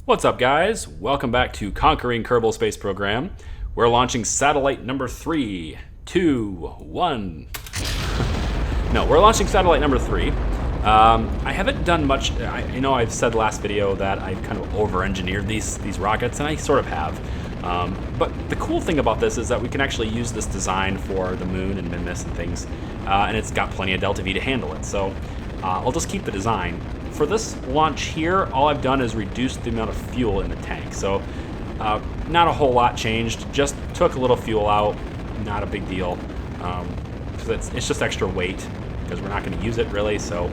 What's up, guys? Welcome back to Conquering Kerbal Space Program. We're launching satellite number 3, 2, 1. No, we're launching satellite number 3. I haven't done much. I know I've said last video that I've kind of over-engineered these rockets, and I sort of have. But the cool thing about this is that we can actually use this design for the moon and Minmus and things, and it's got plenty of delta V to handle it. So I'll just keep the design. For this launch here, all I've done is reduce the amount of fuel in the tank. So not a whole lot changed, just took a little fuel out, not a big deal. Because it's just extra weight, because we're not going to use it really. So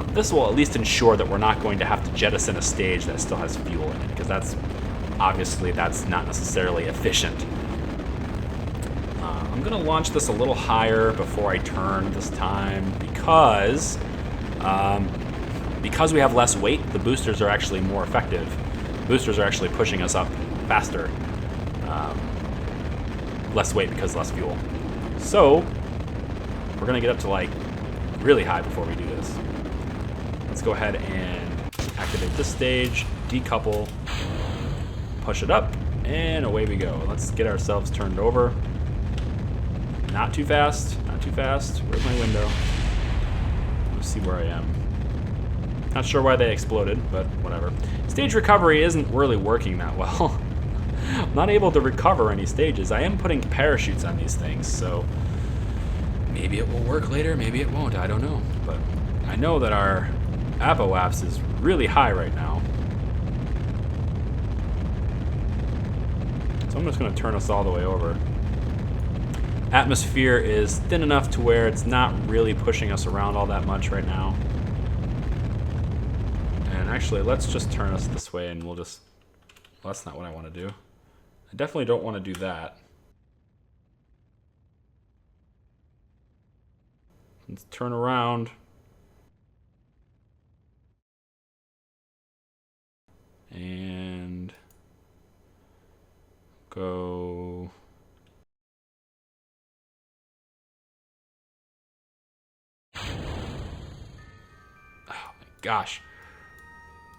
this will at least ensure that we're not going to have to jettison a stage that still has fuel in it, because that's obviously not necessarily efficient. I'm going to launch this a little higher before I turn this time, because we have less weight, the boosters are actually more effective. Boosters are actually pushing us up faster. Less weight because less fuel. So we're gonna get up to like really high before we do this. Let's go ahead and activate this stage, decouple, push it up, and away we go. Let's get ourselves turned over. Not too fast, not too fast. Where's my window? Let's see where I am. Not sure why they exploded, but whatever. Stage recovery isn't really working that well. I'm not able to recover any stages. I am putting parachutes on these things, so maybe it will work later, maybe it won't, I don't know. But I know that our apoaps is really high right now. So I'm just gonna turn us all the way over. Atmosphere is thin enough to where it's not really pushing us around all that much right now. And actually, let's just turn us this way and we'll just... Well, that's not what I want to do. I definitely don't want to do that. Let's turn around. And... go... Oh my gosh.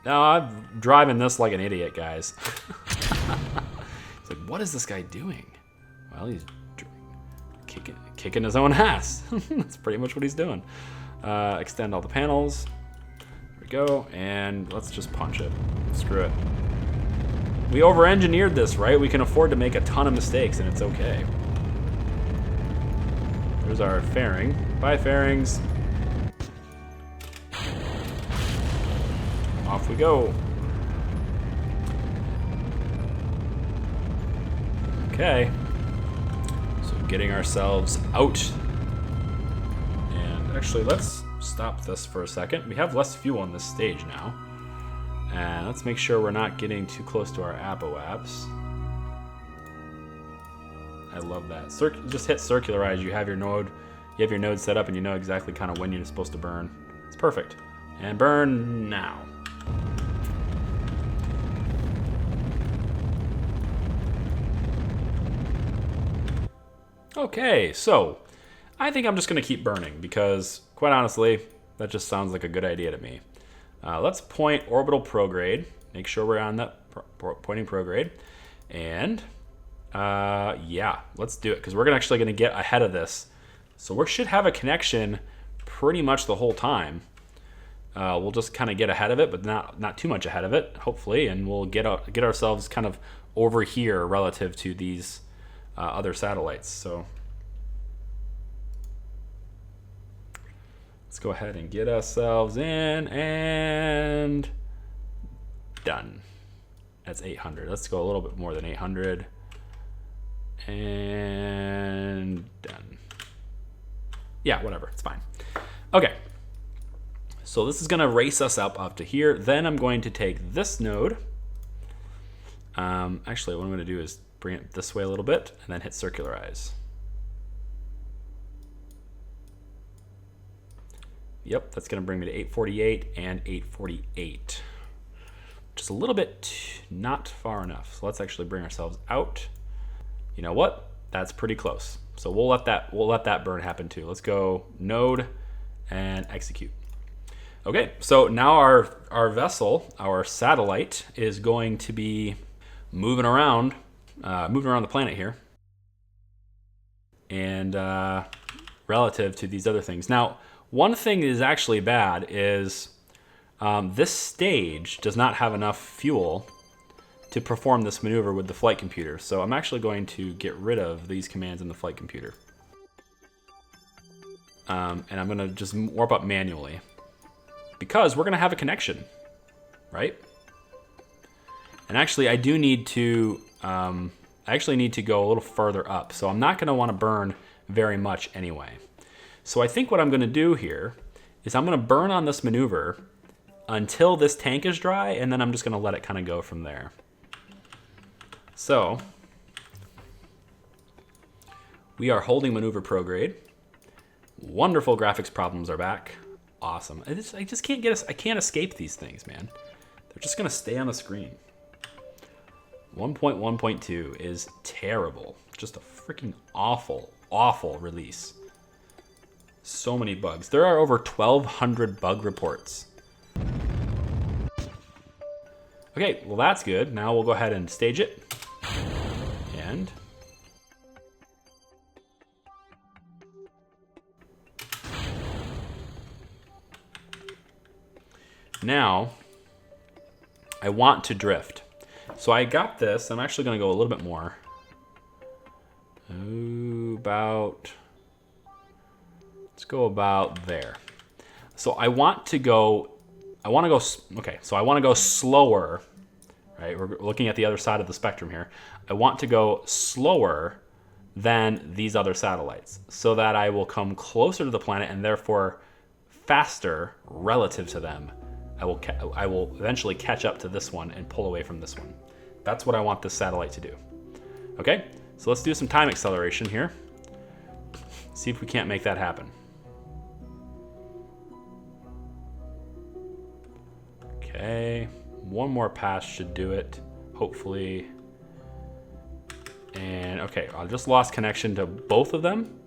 No, I'm driving this like an idiot, guys. It's like, what is this guy doing? Well, he's kicking his own ass. That's pretty much what he's doing. Extend all the panels. There we go. And let's just punch it. Screw it. We over-engineered this, right? We can afford to make a ton of mistakes, and it's okay. There's our fairing. Bye, fairings. Off we go. Okay. So getting ourselves out. And actually, let's stop this for a second. We have less fuel on this stage now. And let's make sure we're not getting too close to our apoaps. I love that. Just hit circularize. You have your node set up and you know exactly kind of when you're supposed to burn. It's perfect. And burn now. Okay, so I think I'm just going to keep burning because, quite honestly, that just sounds like a good idea to me. Let's point orbital prograde. Make sure we're on that pointing prograde. And yeah, let's do it because we're actually going to get ahead of this. So we should have a connection pretty much the whole time. We'll just kind of get ahead of it, but not too much ahead of it, hopefully, and we'll get ourselves kind of over here relative to these other satellites. So let's go ahead and get ourselves in, and done. That's 800. Let's go a little bit more than 800, and done. Yeah, whatever, it's fine. Okay. So this is going to race us up to here. Then I'm going to take this node. Actually, what I'm going to do is bring it this way a little bit and then hit circularize. Yep, that's going to bring me to 848 and 848, which is a little bit not far enough. So let's actually bring ourselves out. You know what? That's pretty close. So we'll let that burn happen too. Let's go node and execute. Okay, so now our vessel, our satellite, is going to be moving around the planet here, and relative to these other things. Now, one thing that is actually bad is this stage does not have enough fuel to perform this maneuver with the flight computer. So I'm actually going to get rid of these commands in the flight computer. And I'm going to just warp up manually, because we're going to have a connection, right? And actually, I do need to, I actually need to go a little further up. So I'm not going to want to burn very much anyway. So I think what I'm going to do here is I'm going to burn on this maneuver until this tank is dry, and then I'm just going to let it kind of go from there. So we are holding maneuver prograde. Wonderful graphics problems are back. Awesome. I just can't get us. I can't escape these things, man. They're just going to stay on the screen. 1.1.2 is terrible. Just a freaking awful, awful release. So many bugs. There are over 1,200 bug reports. Okay, well that's good. Now we'll go ahead and stage it. And now I want to drift. So I got this. I'm actually going to go a little bit more. Let's go about there. So I want to go slower, right? We're looking at the other side of the spectrum here. I want to go slower than these other satellites so that I will come closer to the planet and therefore faster relative to them. I will eventually catch up to this one and pull away from this one. That's what I want this satellite to do. Okay, so let's do some time acceleration here. See if we can't make that happen. Okay, one more pass should do it, hopefully. And okay, I just lost connection to both of them,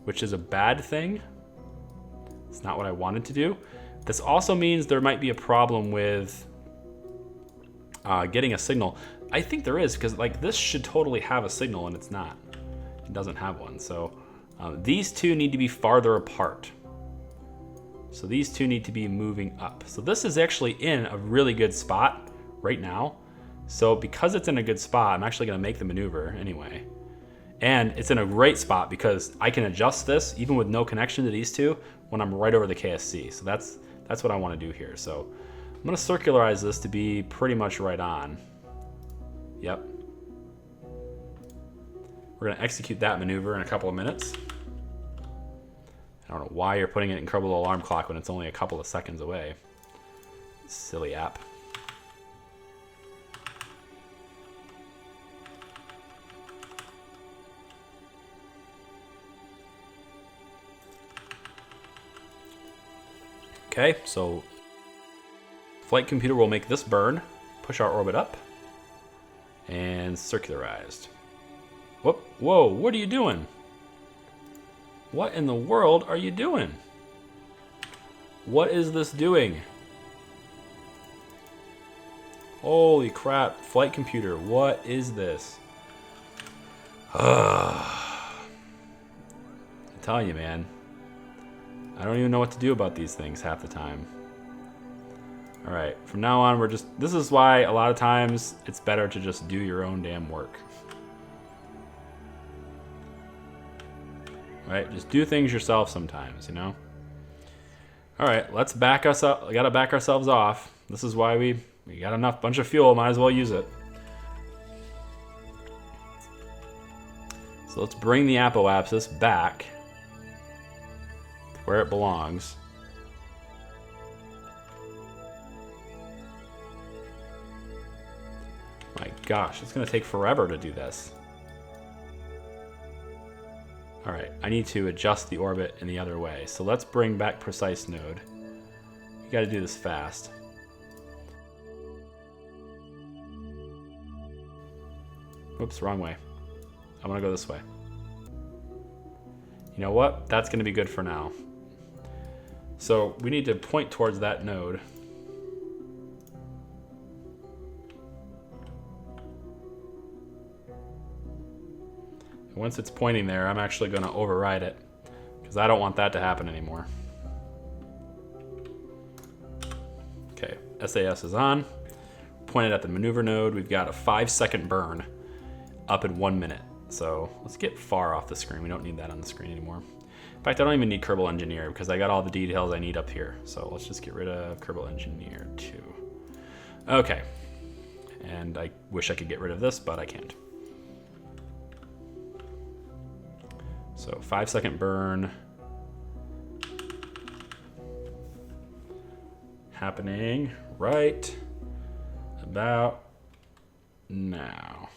which is a bad thing. It's not what I wanted to do. This also means there might be a problem with getting a signal. I think there is, because like this should totally have a signal and it's not. It doesn't have one. So these two need to be farther apart. So these two need to be moving up. So this is actually in a really good spot right now. So because it's in a good spot, I'm actually going to make the maneuver anyway. And it's in a great spot because I can adjust this even with no connection to these two when I'm right over the KSC. So that's what I want to do here. So I'm going to circularize this to be pretty much right on. Yep. We're going to execute that maneuver in a couple of minutes. I don't know why you're putting it in Kerbal Alarm Clock when it's only a couple of seconds away. Silly app. Okay, so flight computer will make this burn, push our orbit up, and circularized. Whoop, whoa, what are you doing? What in the world are you doing? What is this doing? Holy crap, flight computer, what is this? I'm telling you, man. I don't even know what to do about these things half the time. All right, from now on, this is why a lot of times it's better to just do your own damn work. Right, just do things yourself sometimes, you know? All right, let's back us up. We gotta back ourselves off. This is why we got enough bunch of fuel, might as well use it. So let's bring the apoapsis back to where it belongs. My gosh, it's gonna take forever to do this. All right, I need to adjust the orbit in the other way. So let's bring back precise node. You gotta do this fast. Oops, wrong way. I wanna go this way. You know what? That's gonna be good for now. So we need to point towards that node. And once it's pointing there, I'm actually going to override it because I don't want that to happen anymore. Okay, SAS is on. Pointed at the maneuver node. We've got a 5-second burn up in 1 minute. So let's get far off the screen. We don't need that on the screen anymore. In fact, I don't even need Kerbal Engineer because I got all the details I need up here. So let's just get rid of Kerbal Engineer 2. Okay. And I wish I could get rid of this, but I can't. So 5-second burn. Happening right about now.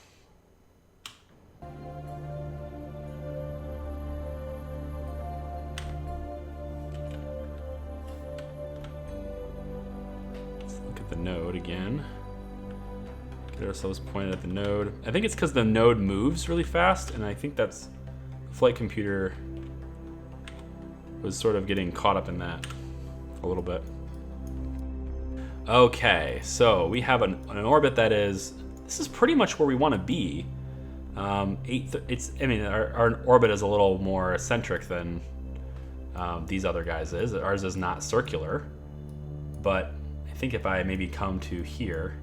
Let's look at the node again. Get ourselves pointed at the node. I think it's because the node moves really fast, and I think that's the flight computer was sort of getting caught up in that a little bit. Okay, so we have an orbit that is, this is pretty much where we want to be. Our orbit is a little more eccentric than these other guys is. Ours is not circular, but I think if I maybe come to here,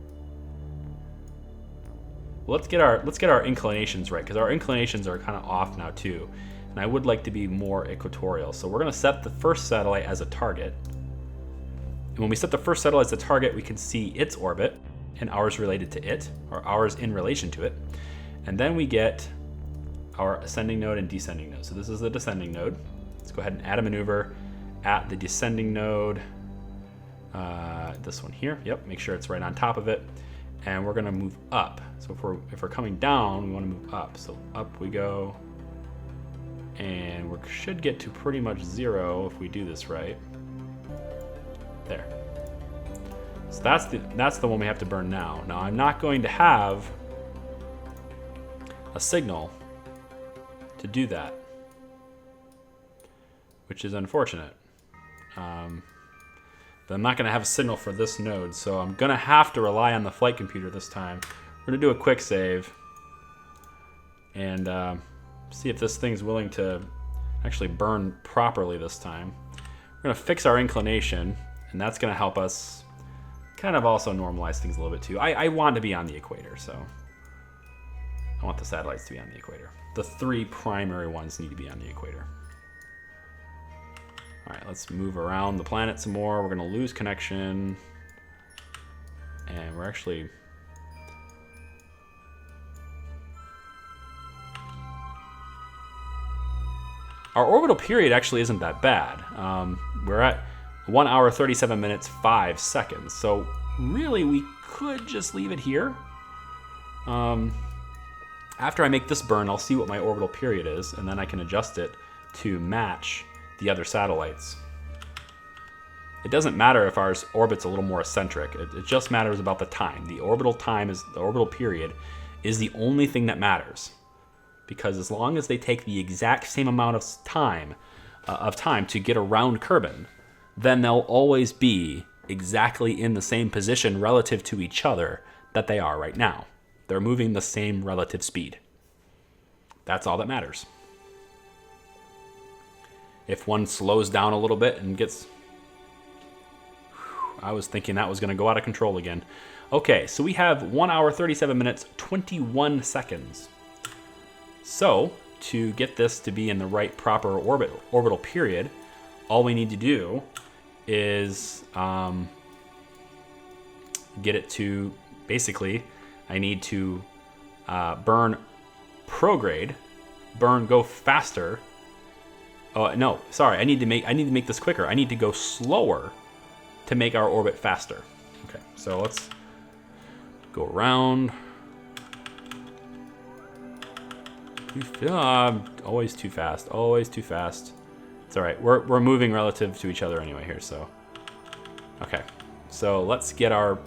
let's get our inclinations right, because our inclinations are kind of off now too, and I would like to be more equatorial. So we're going to set the first satellite as a target. And when we set the first satellite as a target, we can see its orbit and ours related to it, or ours in relation to it. And then we get our ascending node and descending node. So this is the descending node. Let's go ahead and add a maneuver at the descending node. This one here. Yep, make sure it's right on top of it. And we're gonna move up. So if we're coming down, we wanna move up. So up we go. And we should get to pretty much 0 if we do this right. There. So that's the one we have to burn now. Now I'm not going to have a signal to do that, which is unfortunate. But I'm not going to have a signal for this node, so I'm going to have to rely on the flight computer this time. We're going to do a quick save and see if this thing's willing to actually burn properly this time. We're going to fix our inclination, and that's going to help us kind of also normalize things a little bit too. I want to be on the equator, so I want the satellites to be on the equator. The 3 primary ones need to be on the equator. All right, let's move around the planet some more. We're going to lose connection, and we're actually... Our orbital period actually isn't that bad. We're at 1 hour, 37 minutes, 5 seconds. So really, we could just leave it here. After I make this burn, I'll see what my orbital period is, and then I can adjust it to match the other satellites. It doesn't matter if our orbit's a little more eccentric. It just matters about the time. The orbital period is the only thing that matters. Because as long as they take the exact same amount of time to get around Kerbin, then they'll always be exactly in the same position relative to each other that they are right now. They're moving the same relative speed. That's all that matters. If one slows down a little bit and gets... I was thinking that was going to go out of control again. Okay, so we have 1 hour, 37 minutes, 21 seconds. So, to get this to be in the right proper orbital period, all we need to do is get it to, basically, I need to burn prograde, go faster. Oh no, sorry, I need to make this quicker. I need to go slower to make our orbit faster. Okay, so let's go around. Always too fast. Always too fast. It's all right. We're moving relative to each other anyway here. So, okay. So let's get our.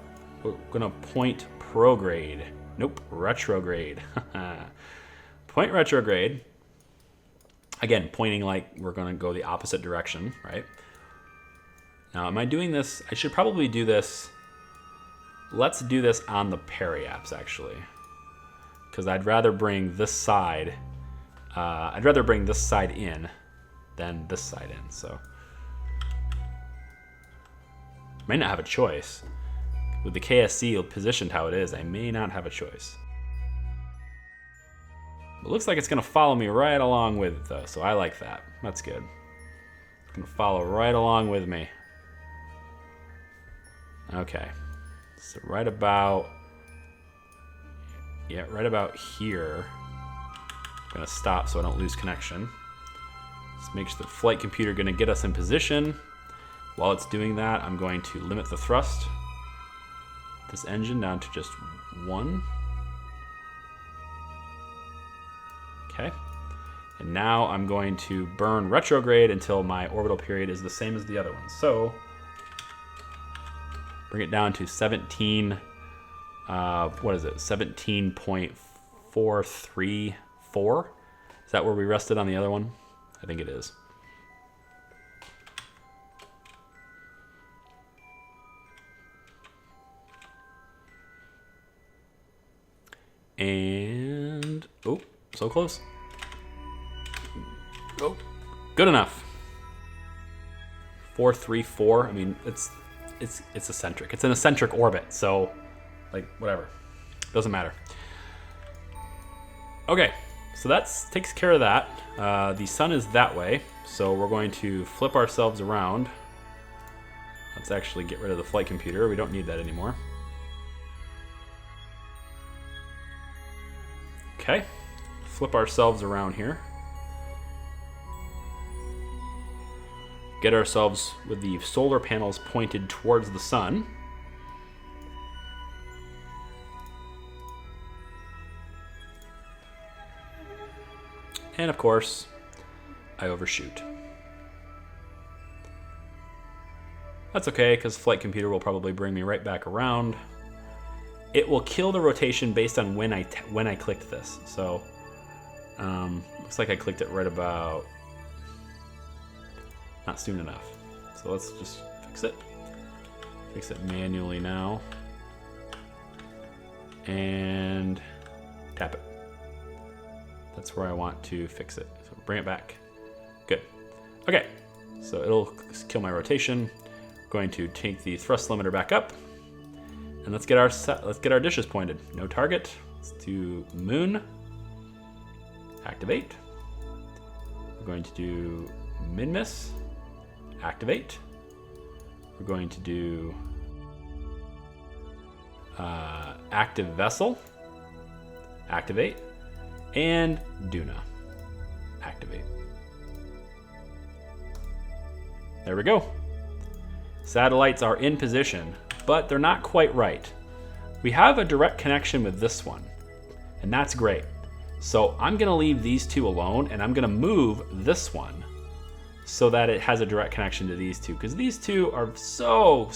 We're gonna point prograde. Nope, retrograde. Point retrograde. Again, pointing like we're gonna go the opposite direction, right? Now, am I doing this? I should probably do this. Let's do this on the periaps, actually. Because I'd rather bring this side. I'd rather bring this side in than this side in. So, may not have a choice. With the KSC positioned how it is, I may not have a choice. It looks like it's going to follow me right along with it, though, so I like that. That's good. It's going to follow right along with me. Okay. So right about here. I'm going to stop so I don't lose connection. This makes the flight computer going to get us in position. While it's doing that, I'm going to limit the thrust. This engine down to just 1. Okay. And now I'm going to burn retrograde until my orbital period is the same as the other one. So bring it down to 17, what is it? 17.434. Is that where we rested on the other one? I think it is. And, oh, so close. Oh, good enough. 434. I mean, it's eccentric. It's an eccentric orbit, so like whatever, doesn't matter. Okay, so that takes care of that. The sun is that way, so we're going to flip ourselves around. Let's actually get rid of the flight computer. We don't need that anymore. Okay, flip ourselves around here. Get ourselves with the solar panels pointed towards the sun. And of course, I overshoot. That's okay, because flight computer will probably bring me right back around. It will kill the rotation based on when I clicked this. So, looks like I clicked it right about not soon enough. So let's just fix it. Fix it manually now. And tap it. That's where I want to fix it. So bring it back. Good. Okay. So it'll kill my rotation. Going to take the thrust limiter back up. And let's get our dishes pointed. No target. Let's do moon. Activate. We're going to do min-miss. Activate. We're going to do active vessel. Activate. And Duna. Activate. There we go. Satellites are in position, but they're not quite right. We have a direct connection with this one, and that's great. So I'm gonna leave these two alone, and I'm gonna move this one so that it has a direct connection to these two, because these two are so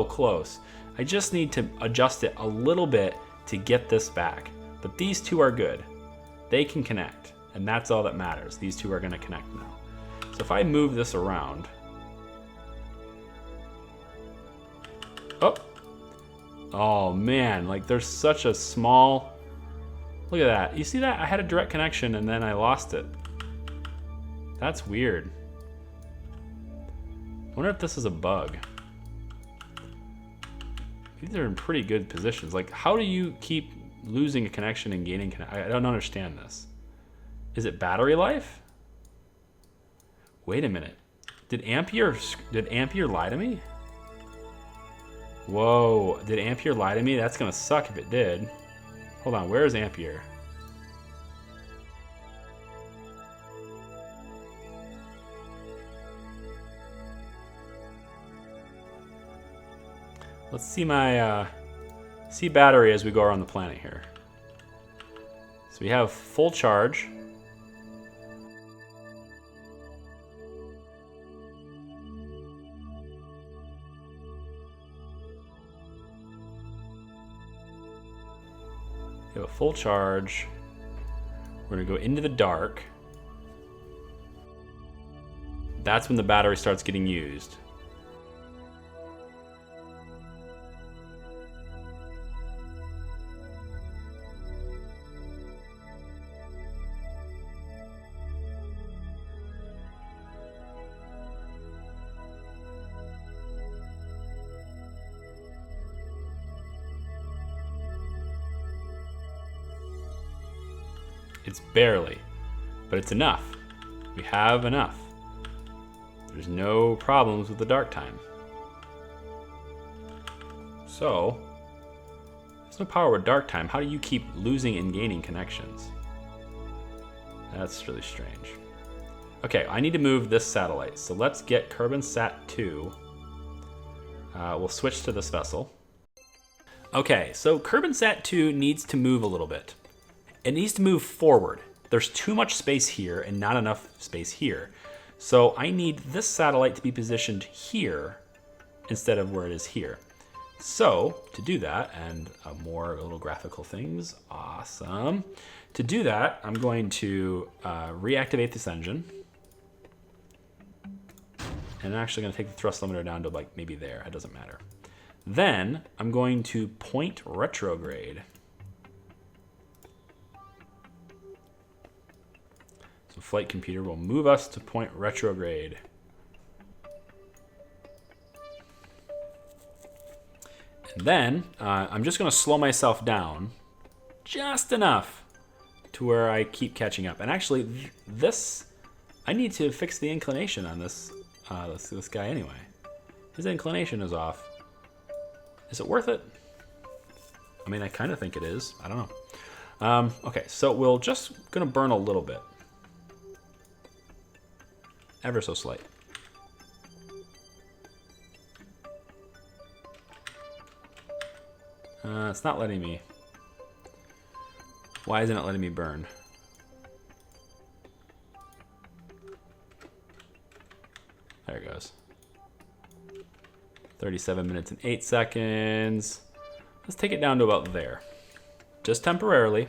close. I just need to adjust it a little bit to get this back, but these two are good. They can connect, and that's all that matters. These two are gonna connect now. So if I move this around, oh man, like there's such a small, look at that. You see that? I had a direct connection and then I lost it. That's weird. I wonder if this is a bug. These are in pretty good positions. Like, how do you keep losing a connection and gaining connection? I don't understand this. Is it battery life? Wait a minute. Did Ampere lie to me? Whoa, did Ampere lie to me? That's gonna suck if it did. Hold on, where is Ampere? Let's see my see battery as we go around the planet here. So we have full charge. We have a full charge. We're gonna go into the dark. That's when the battery starts getting used. It's barely, but it's enough. We have enough. There's no problems with the dark time. So, there's no power with dark time. How do you keep losing and gaining connections? That's really strange. Okay, I need to move this satellite. So let's get Kerbal 2. We'll switch to this vessel. Okay, so Kerbal 2 needs to move a little bit. It needs to move forward. There's too much space here and not enough space here. So I need this satellite to be positioned here instead of where it is here. So to do that, and more little graphical things, awesome. To do that, I'm going to reactivate this engine. And I'm actually going to take the thrust limiter down to like maybe there. It doesn't matter. Then I'm going to point retrograde. So flight computer will move us to point retrograde. And then I'm just going to slow myself down just enough to where I keep catching up. And actually, this, I need to fix the inclination on this this guy anyway. His inclination is off. Is it worth it? I mean, I kind of think it is. I don't know. Okay, so we're just going to burn a little bit. Ever so slight. It's not letting me. Why isn't it letting me burn? There it goes. 37 minutes and 8 seconds. Let's take it down to about there. Just temporarily.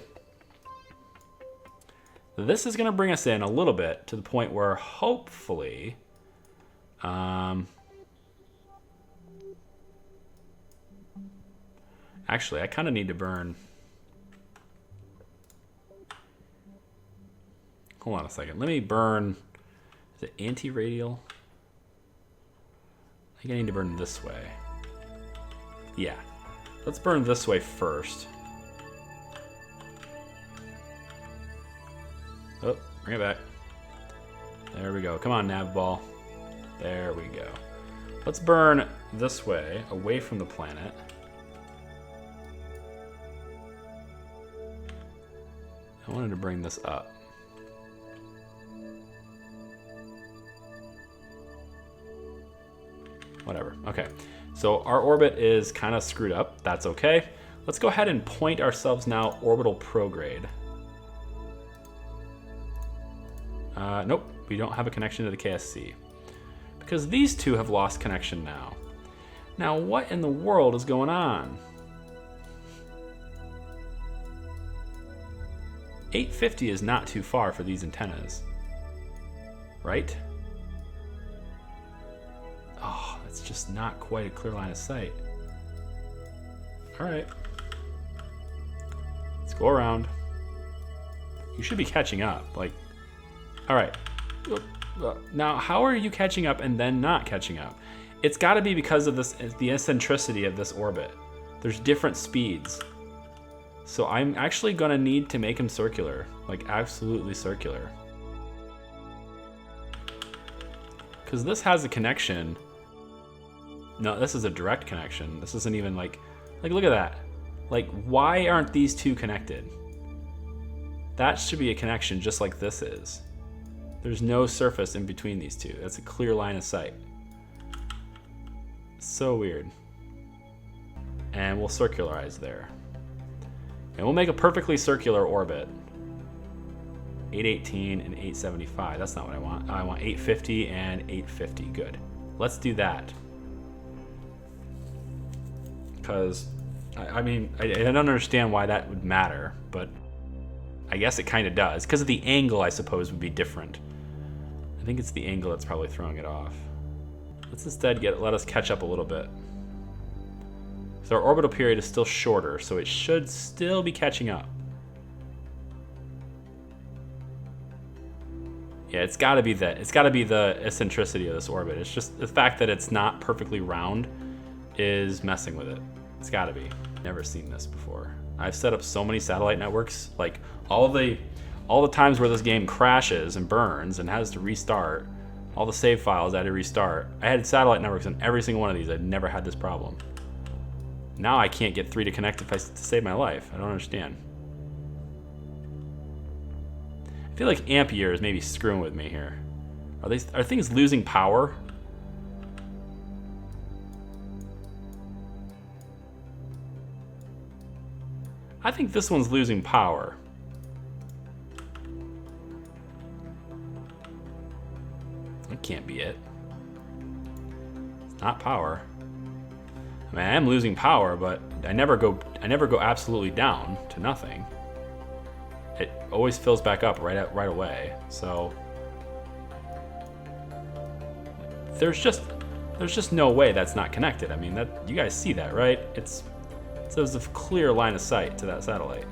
This is going to bring us in a little bit to the point where hopefully actually, I kind of need to burn. Hold on a second. Let me burn. Is it anti-radial? I think I need to burn this way. Yeah. Let's burn this way first. Oh, bring it back. There we go. Come on, nav ball. There we go. Let's burn this way, away from the planet. I wanted to bring this up. Whatever. Okay. So our orbit is kind of screwed up. That's okay. Let's go ahead and point ourselves now orbital prograde. Nope. We don't have a connection to the KSC. Because these two have lost connection now. Now, what in the world is going on? 850 is not too far for these antennas. Right? Oh, it's just not quite a clear line of sight. All right. Let's go around. You should be catching up. Like, all right. Now, how are you catching up and then not catching up? It's got to be because of this, the eccentricity of this orbit. There's different speeds. So I'm actually going to need to make him circular, like absolutely circular. Because this has a connection. No, this is a direct connection. This isn't even like look at that. Like, why aren't these two connected? That should be a connection just like this is. There's no surface in between these two. That's a clear line of sight. So weird. And we'll circularize there. And we'll make a perfectly circular orbit. 818 and 875. That's not what I want. I want 850 and 850. Good. Let's do that. Because, I mean, I don't understand why that would matter, but I guess it kind of does. Because of the angle, I suppose, would be different. I think it's the angle that's probably throwing it off. Let's instead let us catch up a little bit. So our orbital period is still shorter, so it should still be catching up. Yeah, it's got to be that. It's got to be the eccentricity of this orbit. It's just the fact that it's not perfectly round is messing with it. It's got to be. Never seen this before. I've set up so many satellite networks. Like all the all the times where this game crashes and burns and has to restart, all the save files I had to restart. I had satellite networks on every single one of these. I'd never had this problem. Now I can't get 3 to connect to save my life. I don't understand. I feel like Ampere is maybe screwing with me here. Are things losing power? I think this one's losing power. That can't be it. It's not power. I mean, I am losing power, but I never go absolutely down to nothing. It always fills back up right away. So there's just no way that's not connected. I mean, that you guys see that, right? There's a clear line of sight to that satellite.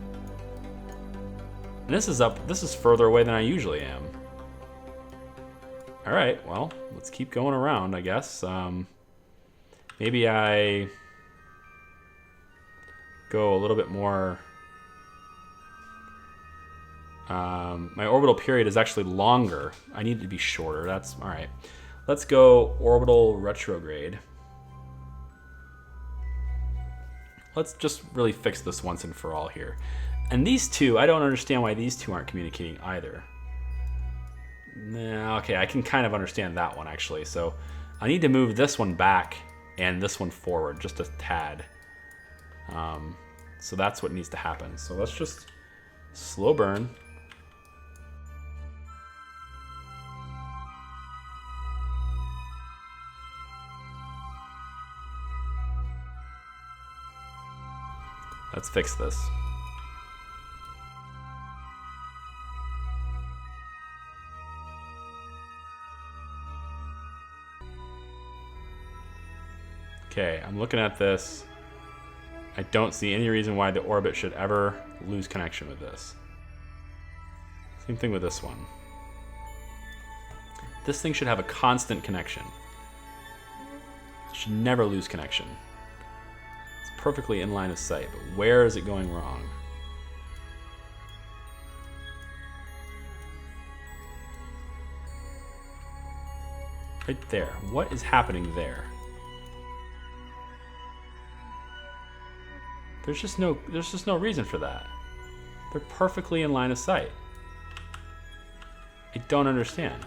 And this is further away than I usually am. All right, well, let's keep going around, I guess. Maybe I go a little bit more. My orbital period is actually longer. I need it to be shorter. That's all right. Let's go orbital retrograde. Let's just really fix this once and for all here. And these two, I don't understand why these two aren't communicating either. Nah, okay, I can kind of understand that one actually. So I need to move this one back and this one forward just a tad. So that's what needs to happen. So let's just slow burn. Let's fix this. Okay, I'm looking at this. I don't see any reason why the orbit should ever lose connection with this. Same thing with this one. This thing should have a constant connection. It should never lose connection. It's perfectly in line of sight, but where is it going wrong? Right there. What is happening there? There's just no reason for that. They're perfectly in line of sight. I don't understand.